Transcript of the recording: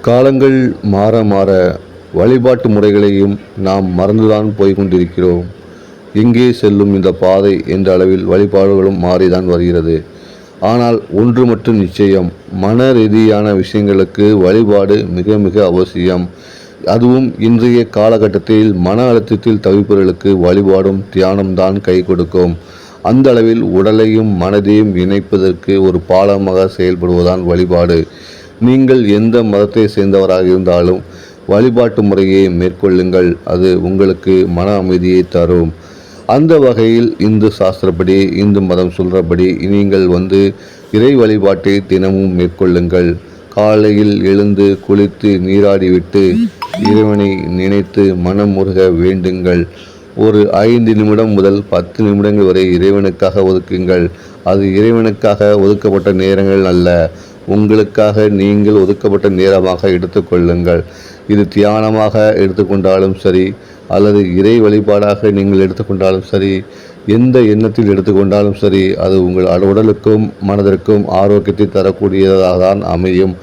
காலங்கள் மாற மாற வழிபாட்டு முறைகளையும் நாம் மறந்துதான் போய்கொண்டிருக்கிறோம். எங்கே செல்லும் இந்த பாதை என்ற அளவில் வழிபாடுகளும் மாறிதான் வருகிறது. ஆனால் ஒன்று மட்டும் நிச்சயம், மன ரீதியான விஷயங்களுக்கு வழிபாடு மிக மிக அவசியம். அதுவும் இன்றைய காலகட்டத்தில் மன அழுத்தத்தில் தவிப்பவர்களுக்கு வழிபாடும் தியானம்தான் கை கொடுக்கும். அந்த அளவில் உடலையும் மனதையும் இணைப்பதற்கு ஒரு பாலமாக செயல்படுவதுதான் வழிபாடு. நீங்கள் எந்த மதத்தை சேர்ந்தவராக இருந்தாலும் வழிபாட்டு முறையை மேற்கொள்ளுங்கள். அது உங்களுக்கு மன அமைதியை தரும். அந்த வகையில் இந்து சாஸ்திரப்படி, இந்து மதம் சொல்கிறபடி நீங்கள் இறை வழிபாட்டை தினமும் மேற்கொள்ளுங்கள். காலையில் எழுந்து குளித்து நீராடிவிட்டு இறைவனை நினைத்து மனம் முருக வேண்டுங்கள். ஒரு 5 நிமிடம் முதல் 10 நிமிடங்கள் வரை இறைவனுக்காக ஒதுக்குங்கள். அது இறைவனுக்காக ஒதுக்கப்பட்ட நேரங்கள் அல்ல, உங்களுக்காக நீங்கள் ஒதுக்கப்பட்ட நேரமாக எடுத்துக்கொள்ளுங்கள். இது தியானமாக எடுத்துக்கொண்டாலும் சரி, அல்லது இறை வழிபாடாக நீங்கள் எடுத்துக்கொண்டாலும் சரி, எந்த எண்ணத்தில் எடுத்துக்கொண்டாலும் சரி, அது உங்கள் உடலுக்கும் மனதிற்கும் ஆரோக்கியத்தை தரக்கூடியதாக தான் அமையும்.